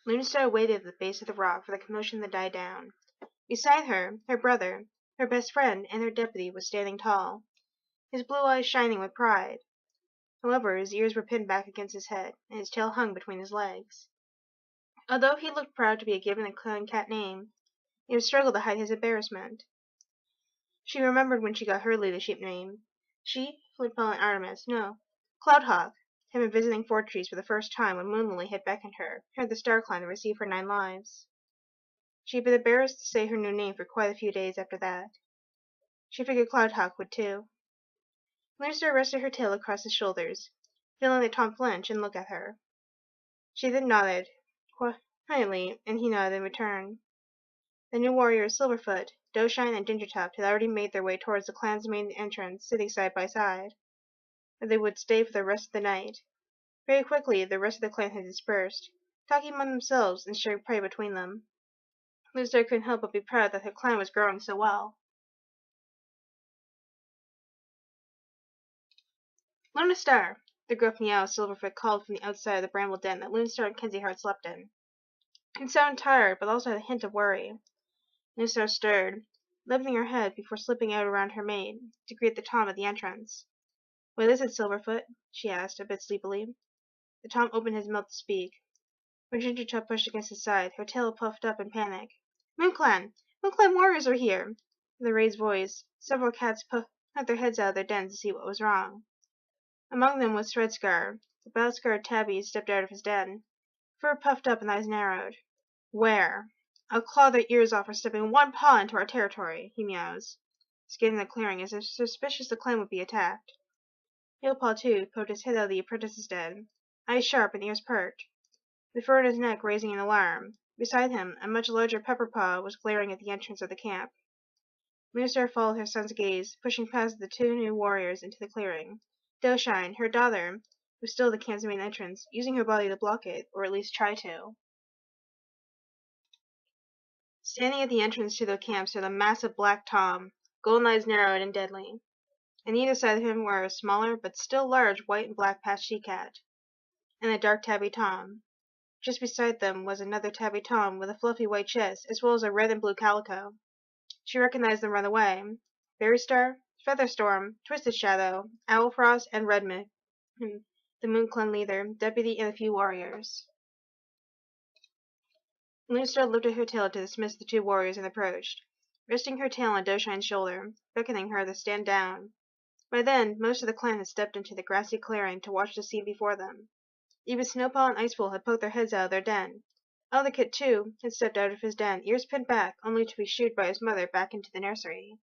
Lunastar waited at the base of the rock for the commotion to die down. Beside her, her brother, her best friend, and her deputy was standing tall, his blue eyes shining with pride. However, his ears were pinned back against his head, and his tail hung between his legs. Although he looked proud to be given a clan cat name, he would struggle to hide his embarrassment. She remembered when she got her leadership name. She, Flintpelt and Artemis, no, Cloudhawk, had been visiting Fortress for the first time when Moonlily had beckoned her the StarClan to receive her 9 lives. She had been embarrassed to say her new name for quite a few days after that. She figured Cloudhawk would too. Lunastar rested her tail across his shoulders, feeling that Tom flinch and look at her. She then nodded, quietly, and he nodded in return. The new warriors Silverfoot, Dowshine, and Gingertop had already made their way towards the clan's main entrance, sitting side by side, where they would stay for the rest of the night. Very quickly, the rest of the clan had dispersed, talking among themselves and sharing prey between them. Lunastar couldn't help but be proud that her clan was growing so well. Lunastar! The gruff meow Silverfoot called from the outside of the bramble den that Lunastar and Kenzie Hart slept in. It sounded tired, but also had a hint of worry. Lunastar stirred, lifting her head before slipping out around her mate, to greet the Tom at the entrance. "What is it, Silverfoot?" she asked, a bit sleepily. The Tom opened his mouth to speak. When Gingertop pushed against his side, her tail puffed up in panic. "Moonclan! Moonclan warriors are here!" With a raised voice, several cats put their heads out of their dens to see what was wrong. Among them was Threadscar. The battle-scarred tabby stepped out of his den, fur puffed up and eyes narrowed. "Where? I'll claw their ears off for stepping 1 paw into our territory," he meows, scanning the clearing as if suspicious the clan would be attacked. Heelpaw, too, poked his head out of the apprentice's den, eyes sharp and ears perked, the fur on his neck raising in alarm. Beside him, a much larger Pepperpaw was glaring at the entrance of the camp. Lunastar followed her son's gaze, pushing past the 2 new warriors into the clearing. Dowshine, her daughter, was still at the camp's main entrance, using her body to block it, or at least try to. Standing at the entrance to the camp stood a massive black Tom, golden eyes narrowed and deadly. On either side of him were a smaller, but still large, white and black patchy cat, and a dark tabby Tom. Just beside them was another tabby Tom with a fluffy white chest, as well as a red and blue calico. She recognized them right away. Berrystar, Featherstorm, Twisted Shadow, Owlfrost, and Redmond, the Moonclan leader, deputy, and a few warriors. Lunastar lifted her tail to dismiss the 2 warriors and approached, resting her tail on Dowshine's shoulder, beckoning her to stand down. By then, most of the clan had stepped into the grassy clearing to watch the scene before them. Even Snowpaw and Icepool had poked their heads out of their den. Elderkit, too, had stepped out of his den, ears pinned back, only to be shooed by his mother back into the nursery.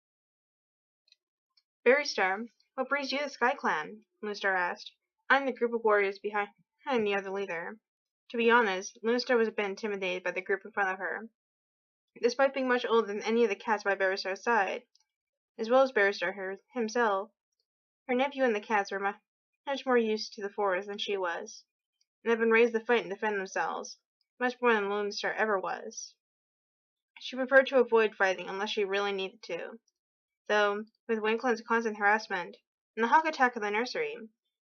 "Berrystar, what brings you to Skyclan?" Lunastar asked, eyeing the group of warriors behind the other leader. To be honest, Lunastar was a bit intimidated by the group in front of her. Despite being much older than any of the cats by Berrystar's side, as well as Berrystar himself, her nephew and the cats were much more used to the forest than she was, and had been raised to fight and defend themselves, much more than Lunastar ever was. She preferred to avoid fighting unless she really needed to, though, with Windclan's constant harassment, and the hawk attack of the nursery,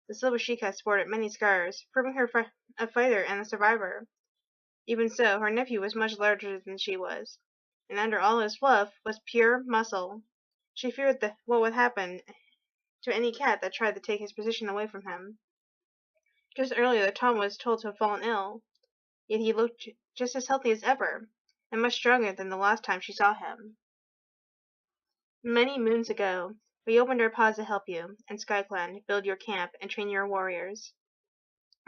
the silver she-cat sported many scars, proving her a fighter and a survivor. Even so, her nephew was much larger than she was, and under all his fluff was pure muscle. She feared what would happen to any cat that tried to take his position away from him. Just earlier, Tom was told to have fallen ill, yet he looked just as healthy as ever, and much stronger than the last time she saw him. "Many moons ago, we opened our paws to help you, and Skyclan, build your camp and train your warriors.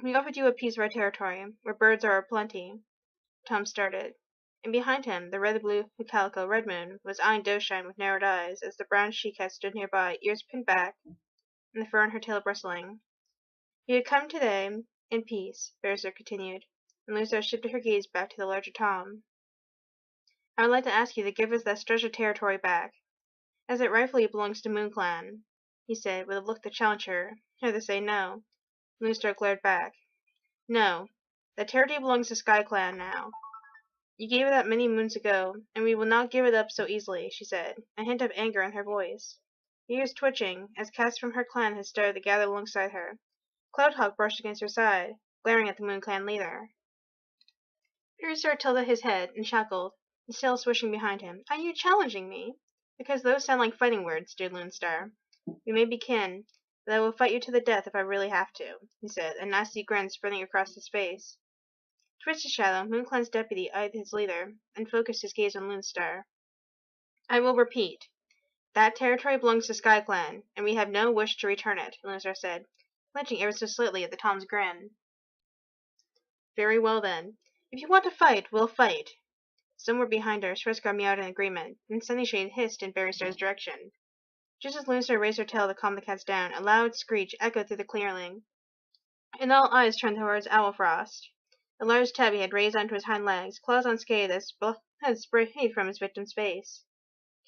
We offered you a piece of our territory, where birds are aplenty." Tom started, and behind him, the red-blue calico Redmoon was eyeing Dowshine with narrowed eyes as the brown she-cat stood nearby, ears pinned back, and the fur on her tail bristling. "You had come today in peace," Berrystar continued, and Lunastar shifted her gaze back to the larger Tom. "I would like to ask you to give us that stretch of territory back, as it rightfully belongs to Moonclan," he said, with a look that challenged her to say no. Lunastar glared back. "No, the territory belongs to Skyclan now. You gave it up many moons ago, and we will not give it up so easily," she said, a hint of anger in her voice. Her ears twitching, as cats from her clan had started to gather alongside her. Cloudhawk brushed against her side, glaring at the Moonclan leader. Lunastar tilted his head and chuckled, his tail swishing behind him. Are you challenging me? Because those sound like fighting words, dear Lunastar. We may be kin, but I will fight you to the death if I really have to, he said, a nasty grin spreading across his face. Twisted Shadow, Moonclan's deputy, eyed his leader, and focused his gaze on Lunastar. I will repeat. That territory belongs to Skyclan, and we have no wish to return it, Lunastar said, flinching ever so slightly at the Tom's grin. Very well then. If you want to fight, we'll fight. Somewhere behind her, Shrescar meowed in agreement, and Sunnyshade hissed in Barrystar's direction. Just as Lunastar raised her tail to calm the cats down, a loud screech echoed through the clearing, and all eyes turned towards Owlfrost. A large tabby had raised onto his hind legs, claws unscathed as blood had sprayed from his victim's face.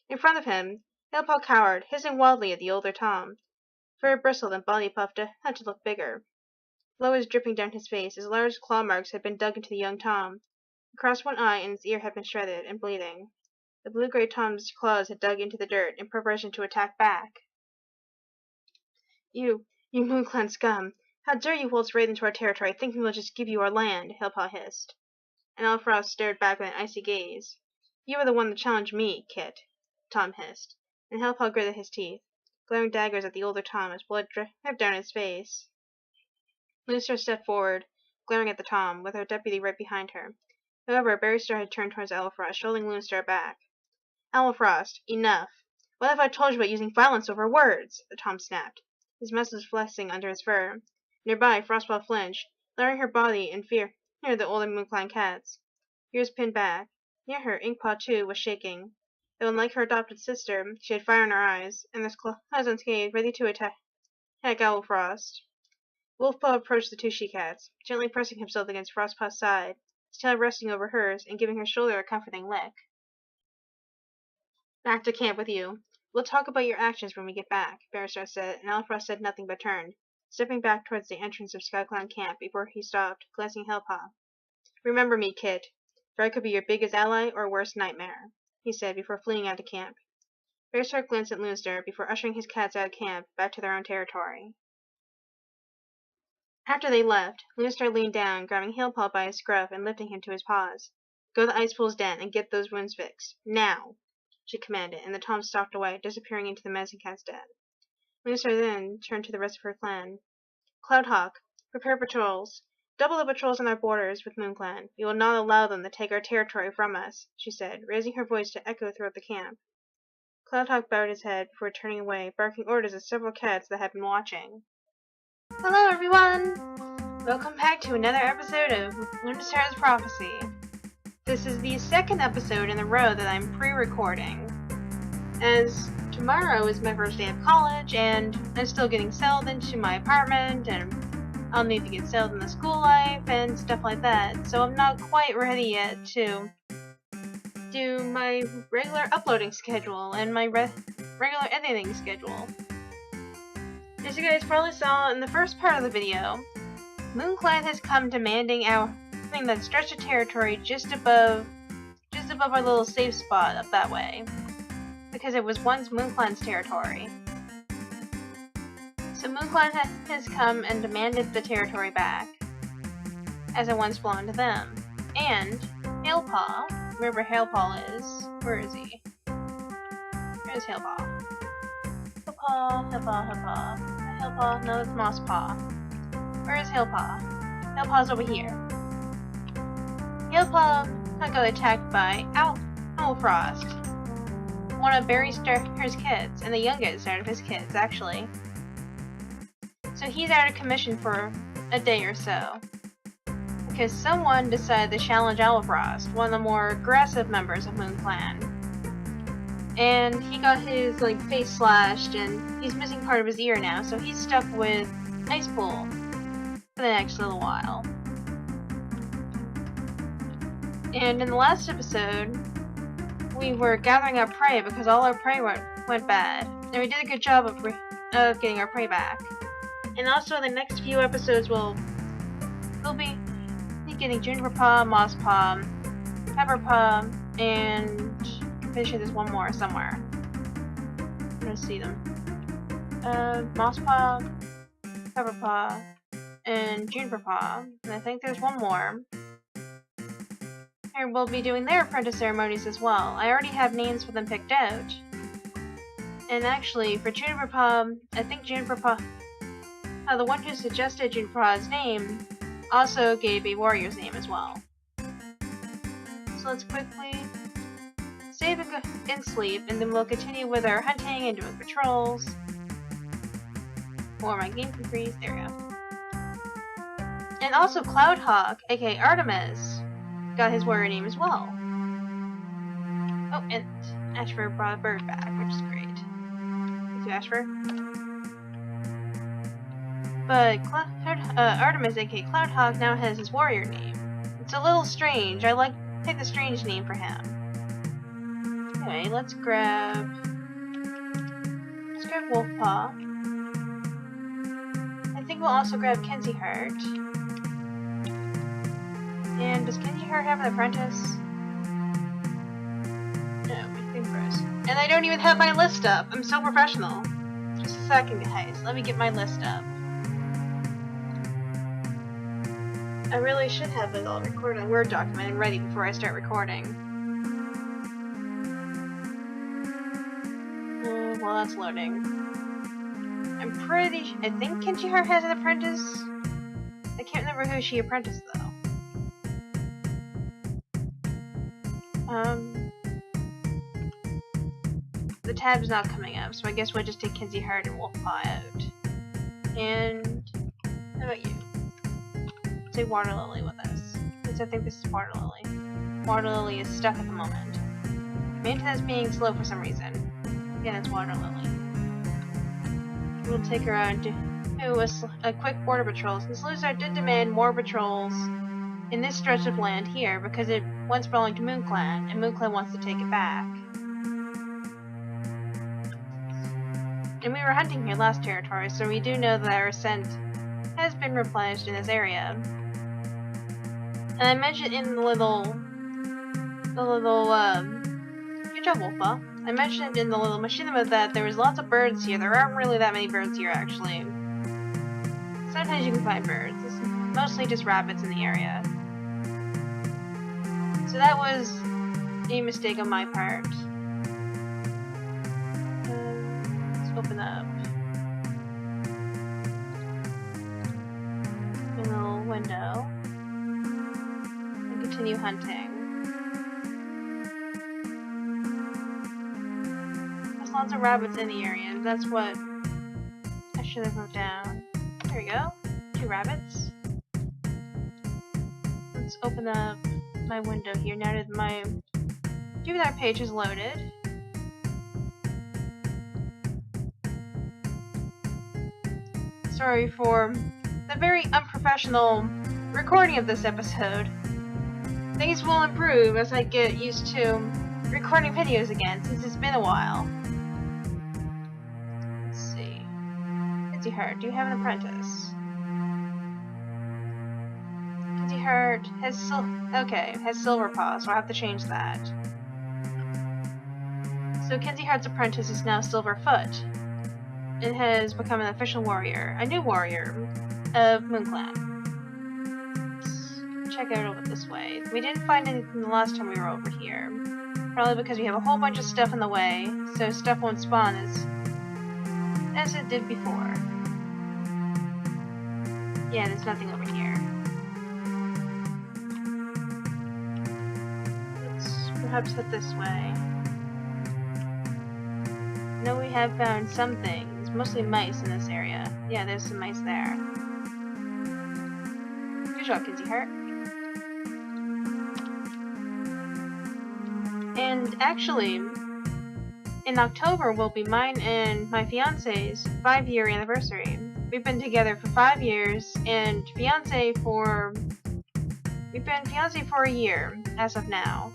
In front of him, Hailpaw cowered, hissing wildly at the older Tom. Fur bristled and body puffed had to look bigger. Blood was dripping down his face, as large claw marks had been dug into the young Tom. Across one eye and his ear had been shredded and bleeding. The blue-gray Tom's claws had dug into the dirt in preparation to attack back. You Moonclan scum! How dare you waltz right into our territory, thinking we'll just give you our land, Hailpaw hissed. And Owlfrost stared back with an icy gaze. You were the one that challenged me, Kit, Tom hissed, and Hailpaw gritted his teeth, glaring daggers at the older Tom as blood dripped down his face. Lunastar stepped forward, glaring at the Tom, with her deputy right behind her. However, Barrystar had turned towards Owlfrost, holding Lunastar back. Owlfrost, enough. What have I told you about using violence over words? The Tom snapped, his muscles flexing under his fur. Nearby, Frostpaw flinched, lowering her body in fear near the older Moonclan cats. Ears pinned back. Near her, Inkpaw, too, was shaking. Though unlike her adopted sister, she had fire in her eyes, and this claws unscathed, ready to attack Owlfrost. Wolfpaw approached the two she-cats, gently pressing himself against Frostpaw's side, his tail resting over hers and giving her shoulder a comforting lick. Back to camp with you. We'll talk about your actions when we get back, Barrystar said, and Owlfrost said nothing but turned, stepping back towards the entrance of Skyclan camp before he stopped, glancing at Hailpaw. Remember me, Kit, for I could be your biggest ally or worst nightmare, he said before fleeing out of camp. Barrystar glanced at Lunastar before ushering his cats out of camp back to their own territory. After they left, Lunastar leaned down, grabbing Hailpaw by his scruff and lifting him to his paws. Go to the Ice Pool's den and get those wounds fixed. Now! She commanded, and the Tom stalked away, disappearing into the medicine cat's den. Lunastar then turned to the rest of her clan. Cloudhawk, prepare patrols. Double the patrols on our borders with Moonclan. We will not allow them to take our territory from us, she said, raising her voice to echo throughout the camp. Cloudhawk bowed his head before turning away, barking orders at several cats that had been watching. Hello, everyone! Welcome back to another episode of Lunastar's Phrophecy. This is the second episode in a row that I'm pre-recording, as tomorrow is my first day of college, and I'm still getting settled into my apartment, and I'll need to get settled in the school life, and stuff like that, so I'm not quite ready yet to do my regular uploading schedule and my regular editing schedule. As you guys probably saw in the first part of the video, Moonclan has come demanding our thing that stretched a territory just above our little safe spot up that way, because it was once Moonclan's territory. So Moonclan has come and demanded the territory back, as it once belonged to them. And Hailpaw, wherever Hailpaw is, where is he? Where's Hailpaw? Hailpaw, no, that's Mosspaw. Where is Hailpaw? Hailpaw's over here. Hailpaw got attacked by Owlfrost, one of Barrystar's kids, and the youngest out of his kids, actually. So he's out of commission for a day or so, because someone decided to challenge Owlfrost, one of the more aggressive members of Moonclan. And he got his face slashed, and he's missing part of his ear now, so he's stuck with Ice Pool for the next little while. And in the last episode, we were gathering our prey because all our prey went bad, and we did a good job of getting our prey back. And also, the next few episodes we'll be getting Juniperpaw, Mosspaw, Pepperpaw, and I'm pretty sure there's one more somewhere. I'm gonna see them. Mosspaw, Pepperpaw, and Juniperpaw. And I think there's one more. here will be doing their apprentice ceremonies as well. I already have names for them picked out. And actually, for Juniper Paw, I think Juniper Paw, the one who suggested Juniper Paw's name, also gave a warrior's name as well. So let's quickly save and sleep, and then we'll continue with our hunting and doing patrols. More of my game increase, there we go. And also Cloudhawk, aka Artemis, got his warrior name as well. Oh, and Ashfur brought a bird back, which is great. Thank you, Ashfur. But Artemis, aka Cloudhawk, now has his warrior name. It's a little strange. I like to pick a strange name for him. Anyway, let's grab Wolfpaw. I think we'll also grab Kenzie Heart. And does Kenzie Heart have an apprentice? No, I think first. And I don't even have my list up. I'm so professional. Just a second, guys. Let me get my list up. I really should have it all recorded on Word document and ready before I start recording. While that's loading. I think Kenzie Heart has an apprentice? I can't remember who she apprenticed though. The tab's not coming up, so I guess we'll just take Kenzie Heart and Wolfpaw out. And how about you? Take Water Lily with us, since I think this is Water Lily. Water Lily is stuck at the moment. Maintenance being slow for some reason. Yeah, that's Water Lily. We'll take her out to do a quick border patrol, since Lunastar did demand more patrols in this stretch of land here, because it once belonged to Moonclan, and Moonclan wants to take it back. And we were hunting here last Territorial, so we do know that our scent has been replenished in this area. And I mentioned in good job, Wolfa. I mentioned in the little machinima that there was lots of birds here. There aren't really that many birds here, actually. Sometimes you can find birds. It's mostly just rabbits in the area. So that was a mistake on my part. Let's open up a little window and continue hunting. Lots of rabbits in the area. That's what I should have wrote down. There we go. 2 rabbits. Let's open up my window here now that my DeviantArt page is loaded. Sorry for the very unprofessional recording of this episode. Things will improve as I get used to recording videos again, since it's been a while. Kenzie Heart, do you have an apprentice? Kenzie Heart has Silverpaw, so I'll have to change that. So Kenzie Heart's apprentice is now Silverfoot. It has become an official warrior, a new warrior of Moonclan. Let's check out over this way. We didn't find anything the last time we were over here. Probably because we have a whole bunch of stuff in the way, so stuff won't spawn as it did before. Yeah, there's nothing over here. Let's perhaps head this way. No, we have found some things, mostly mice in this area. Yeah, there's some mice there. Good job, Kenzie Heart. And actually, in October will be mine and my fiance's 5-year anniversary. We've been together for 5 years, and we've been fiancé for a year as of now.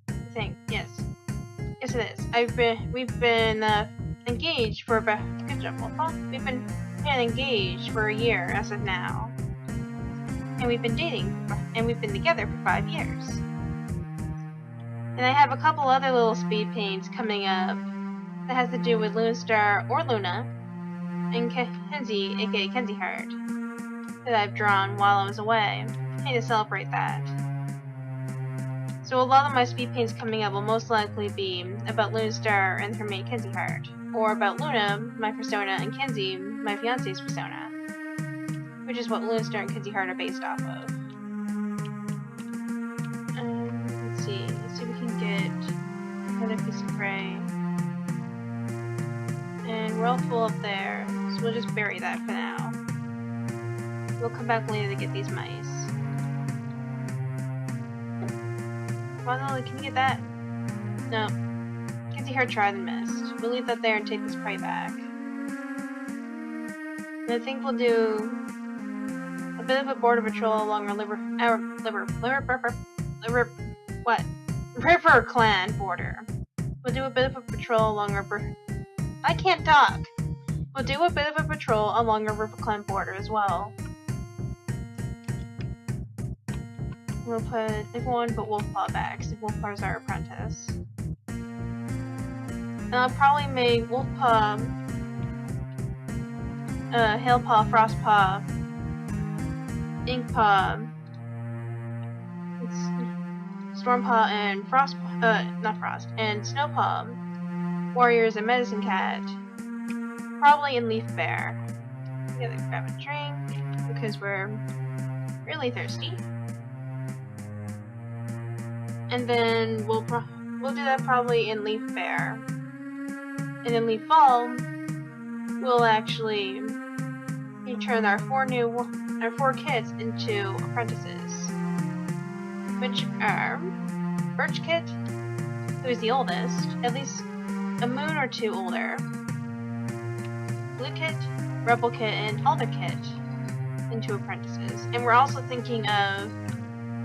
I think, yes. Yes, it is. We've been engaged for about, good job, Wolfa. We've been engaged for a year as of now. And we've been dating, and we've been together for 5 years. And I have a couple other little speed paints coming up that has to do with Lunastar or Luna, and Kenzie, aka Kenzie Heart, that I've drawn while I was away. I need to celebrate that. So a lot of my speed paints coming up will most likely be about Lunastar and her mate Kenzie Hart, or about Luna, my persona, and Kenzie, my fiance's persona, which is what Lunastar and Kenzie Hart are based off of. Let's see if we can get another piece of prey. And we're all full up there, so we'll just bury that for now. We'll come back later to get these mice. Finally, can you get that? No. Kenzie Hart tried and missed. We'll leave that there and take this prey back. And I think we'll do a bit of a border patrol along our Riverclan border. We'll do a bit of a patrol along our I can't talk! We'll do a bit of a patrol along our Riverclan border as well. We'll put everyone but Wolfpaw back, because Wolfpaw is our apprentice. And I'll probably make Wolfpaw, Hailpaw, Frostpaw, Inkpaw, Stormpaw, and and Snowpaw, Warriors and Medicine Cat, probably in Leaf Bear. We gotta grab a drink, because we're really thirsty. And then we'll do that probably in Leaf Bear. And in Leaf Fall, we'll actually turn our four kids into apprentices. Which are Birch Kit, who is the oldest, at least a moon or two older. Blue Kit, Rebel Kit, and Alder Kit into apprentices. And we're also thinking of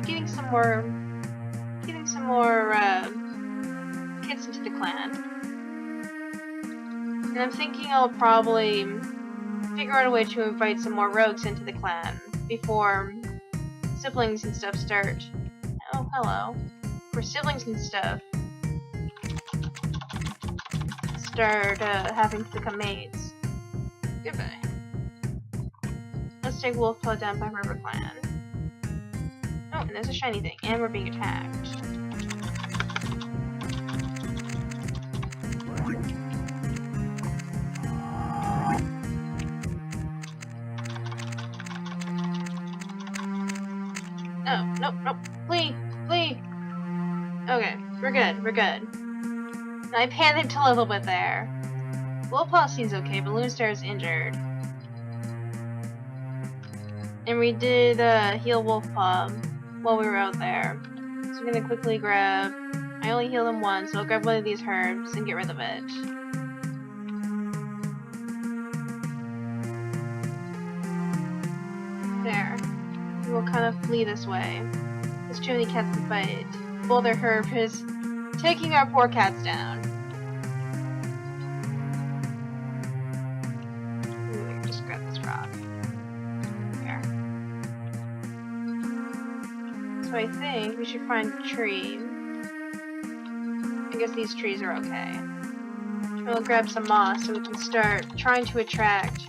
getting some more kids into the clan. And I'm thinking I'll probably figure out a way to invite some more rogues into the clan before siblings and stuff start. Oh, hello. For siblings and stuff start having to become maids. Goodbye. Let's take Wolfpaw down by Riverclan. Oh, and there's a shiny thing, and we're being attacked. Oh, nope, flee! Okay, we're good. I panicked a little bit there. Wolfpaw seems okay, but Lunastar is injured. And we did heal Wolfpaw while we were out there. So I'm gonna quickly grab... I only healed him once, so I'll grab one of these herbs and get rid of it. There. We'll kind of flee this way. There's too many cats to fight. Boulder Herb is taking our poor cats down. Ooh, just grab this rock. There. So I think we should find a tree. I guess these trees are okay. We'll grab some moss so we can start trying to attract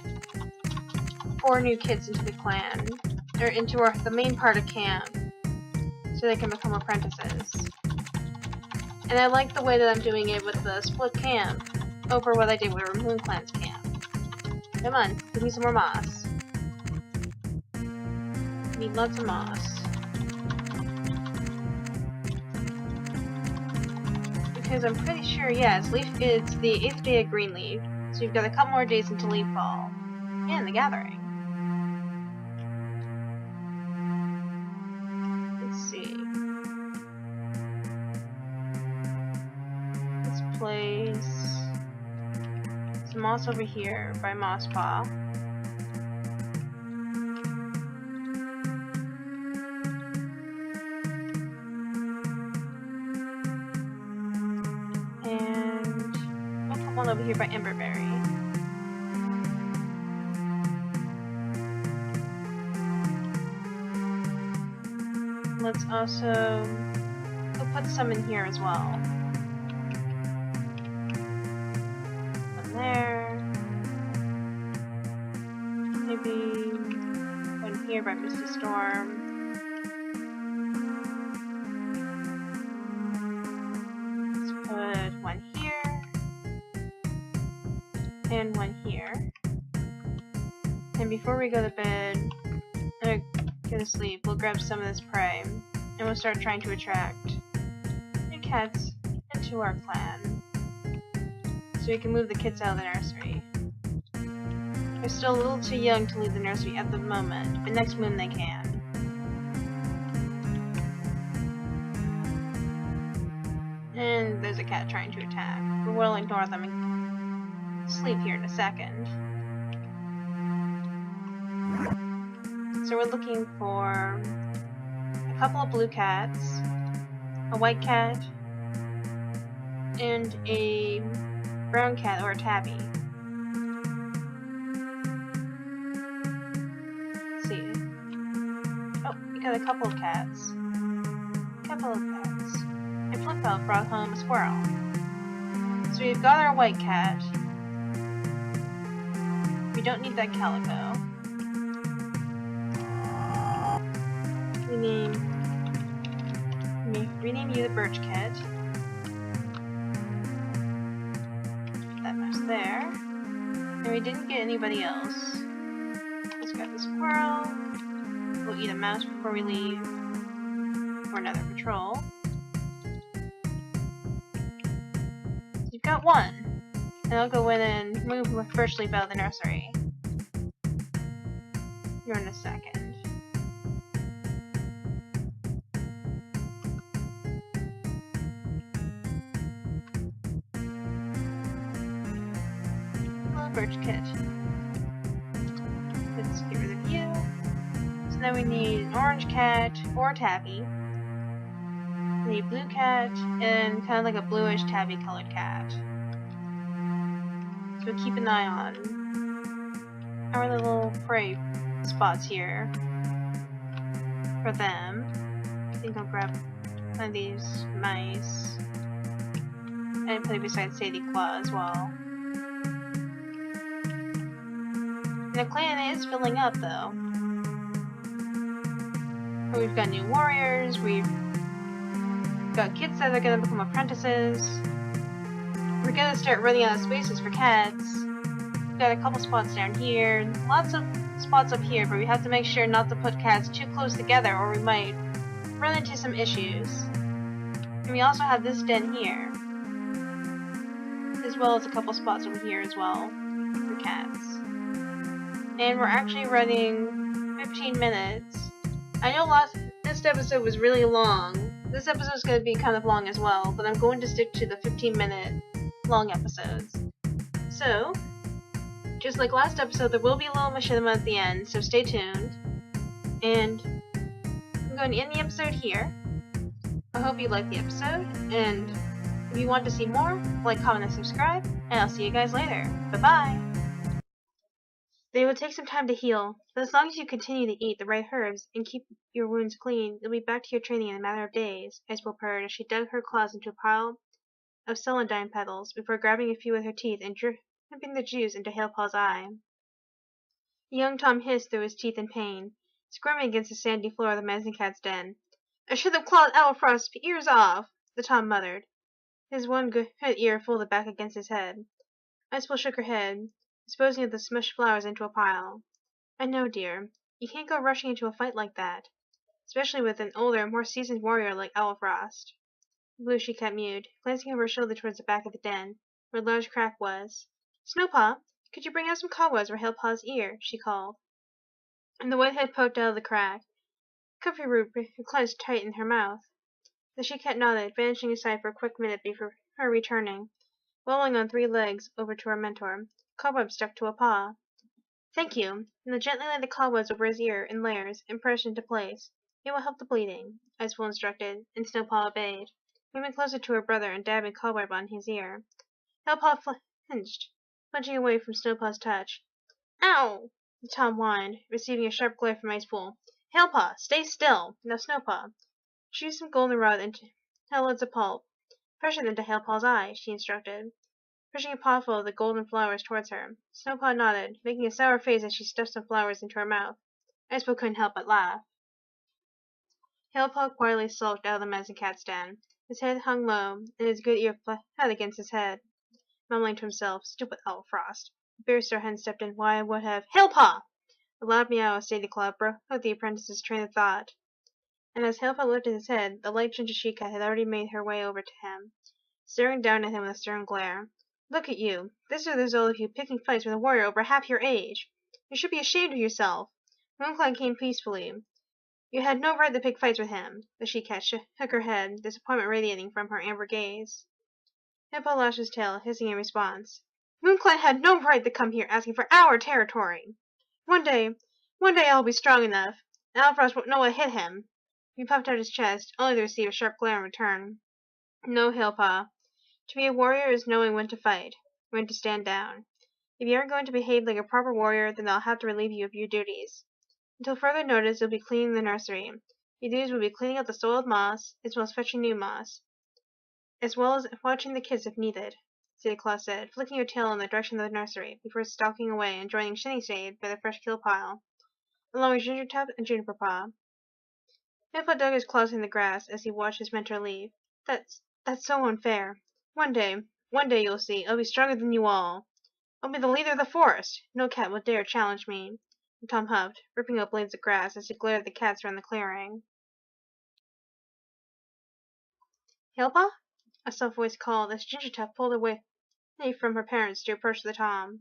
4 new kids into the clan. Or into the main part of camp. So they can become apprentices. And I like the way that I'm doing it with the split camp over what I did with Moonclan's camp. Come on, give me some more moss. Need lots of moss. Because I'm pretty sure, yeah, it's the 8th day of Greenleaf. So you've got a couple more days until Leaf Fall. And the Gathering. Let's see. Let's place some moss over here by Mosspaw. And we'll put one over here by Emberberry. Let's also we'll put some in here as well. One there. Maybe one here by Misty Storm. and one here. And before we go to bed, or go to sleep, we'll grab some of this prey, and we'll start trying to attract new cats into our clan, so we can move the kids out of the nursery. They're still a little too young to leave the nursery at the moment, but next moon they can. And there's a cat trying to attack, but we'll ignore them and sleep here in a second. So we're looking for a couple of blue cats, a white cat, and a brown cat or a tabby. Let's see. Oh, we got a couple of cats. And Flintpelt brought home a squirrel. So we've got our white cat. We don't need that calico. Rename you the birch cat. That mouse there. And we didn't get anybody else. Let's grab the squirrel. We'll eat a mouse before we leave for another patrol. You've got one. And I'll go in and move first leaf out of the nursery. You're in a second. Birch kit. Let's get rid of you. So now we need an orange cat or a tabby. We need a blue cat and kind of like a bluish tabby colored cat. So keep an eye on our little prey spots here for them. I think I'll grab one of these mice and put it beside Sadie Claw as well. The clan is filling up, though. We've got new warriors, we've got kids that are gonna become apprentices. We're gonna start running out of spaces for cats. We've got a couple spots down here, lots of spots up here, but we have to make sure not to put cats too close together or we might run into some issues. And we also have this den here, as well as a couple spots over here as well for cats. And we're actually running 15 minutes. I know this episode was really long. This episode is going to be kind of long as well, but I'm going to stick to the 15-minute long episodes. So, just like last episode, there will be a little machinima at the end, so stay tuned. And I'm going to end the episode here. I hope you liked the episode, and if you want to see more, like, comment, and subscribe, and I'll see you guys later. Bye-bye! They will take some time to heal, but as long as you continue to eat the right herbs and keep your wounds clean, you'll be back to your training in a matter of days, Icebolt purred as she dug her claws into a pile of celandine petals before grabbing a few with her teeth and dripping the juice into Halepaw's eye. Young Tom hissed through his teeth in pain, squirming against the sandy floor of the medicine cat's den. I should have clawed Owlfrost's ears off, the Tom muttered, his one good ear folded back against his head. Icebolt shook her head, disposing of the smushed flowers into a pile. I know, dear. You can't go rushing into a fight like that, especially with an older, more seasoned warrior like Owlfrost. Blue she kept mute, glancing over her shoulder towards the back of the den, where a large crack was. Snowpaw, could you bring out some cobwebs for Halepaw's ear? She called. And the white head poked out of the crack. Comfy root clenched tight in her mouth. The she-cat nodded, vanishing aside for a quick minute before her returning, wobbling on 3 legs over to her mentor, cobwebs stuck to a paw. Thank you. Now gently lay the cobwebs over his ear in layers and press into place. It will help the bleeding, Icebolt instructed, and Snowpaw obeyed, moving closer to her brother and dabbing cobweb on his ear. Halepaw's flinched, punching away from Snowpaw's touch. Ow! Tom whined, receiving a sharp glare from Icebolt. Halepaw, stay still! Now Snowpaw. Shoot some goldenrod into pellets of pulp. Press it into Halepaw's eye, she instructed, pushing a pawful of the golden flowers towards her. Snowpaw nodded, making a sour face as she stuffed some flowers into her mouth. Icebolt couldn't help but laugh. Halepaw quietly sulked out of the medicine cat's den. His head hung low, and his good ear flat against his head, mumbling to himself, Stupid Owlfrost. Bearstar Hen stepped in. Why, I would have. Hailpaw! A loud meow of Sadie Claw broke the apprentice's train of thought. And as Hailpaw lifted his head, the light ginger she-cat had already made her way over to him, staring down at him with a stern glare. Look at you. This is the result of you picking fights with a warrior over half your age. You should be ashamed of yourself. Moonclan came peacefully. You had no right to pick fights with him. The she-cat shook her head, disappointment radiating from her amber gaze. Hippo lashed his tail, hissing in response. Moonclan had no right to come here asking for our territory. One day I'll be strong enough, and Alphonse won't know what hit him. He puffed out his chest, only to receive a sharp glare in return. No, Hailpaw. To be a warrior is knowing when to fight, when to stand down. If you aren't going to behave like a proper warrior, then I'll have to relieve you of your duties. Until further notice, you'll be cleaning the nursery. Your duties will be cleaning up the soiled moss, as well as fetching new moss, as well as watching the kids if needed, Sadie Claw said, flicking her tail in the direction of the nursery, before stalking away and joining Shade by the fresh kill pile, along with Gingertop and Juniper Paw. Hippo dug his claws in the grass as he watched his mentor leave. That's so unfair. One day you'll see, I'll be stronger than you all. I'll be the leader of the forest. No cat will dare challenge me. And Tom huffed, ripping up blades of grass as he glared at the cats around the clearing. Hailpaw? A soft voice called as Gingertop pulled away from her parents to approach the Tom.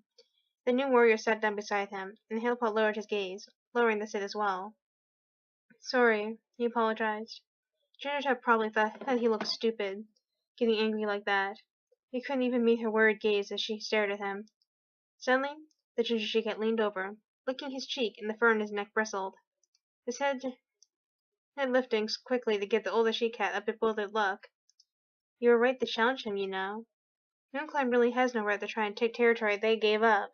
The new warrior sat down beside him, and Hailpaw lowered his gaze, lowering the sit as well. Sorry, he apologized. Gingertop probably thought that he looked stupid, getting angry like that. He couldn't even meet her worried gaze as she stared at him. Suddenly, the ginger she-cat leaned over, licking his cheek, and the fur on his neck bristled. His head lifting quickly to give the older she-cat a bewildered look. You were right to challenge him, you know. Moonclan really has no right to try and take territory they gave up.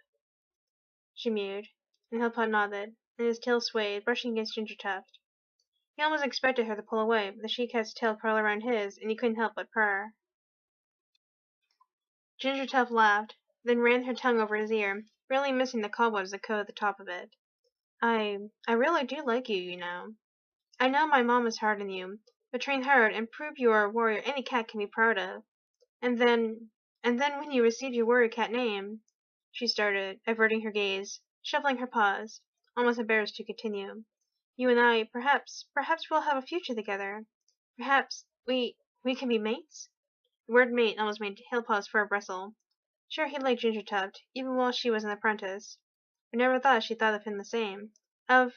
She mewed, and Hailpaw nodded, and his tail swayed, brushing against Gingertuft. He almost expected her to pull away, but the she-cat's tail curled around his, and he couldn't help but purr. Gingertuft laughed, then ran her tongue over his ear, barely missing the cobwebs that coated the top of it. I really do like you, you know. I know my mom is hard on you, but train hard and prove you are a warrior any cat can be proud of. And then when you receive your warrior cat name, she started, averting her gaze, shuffling her paws, almost embarrassed to continue. You and I, perhaps we'll have a future together. Perhaps we can be mates? The word mate almost made Hailpaw's fur bristle. Sure, he liked Gingertuft, even while she was an apprentice. But never thought she thought of him the same. Of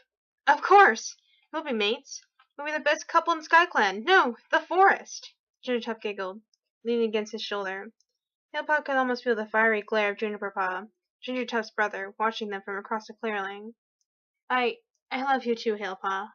course! We'll be mates. We'll be the best couple in Skyclan. No, the forest! Gingertuft giggled, leaning against his shoulder. Hailpaw could almost feel the fiery glare of Juniper Paw, Gingertuft's brother, watching them from across the clearing. I love you too, Hailpaw.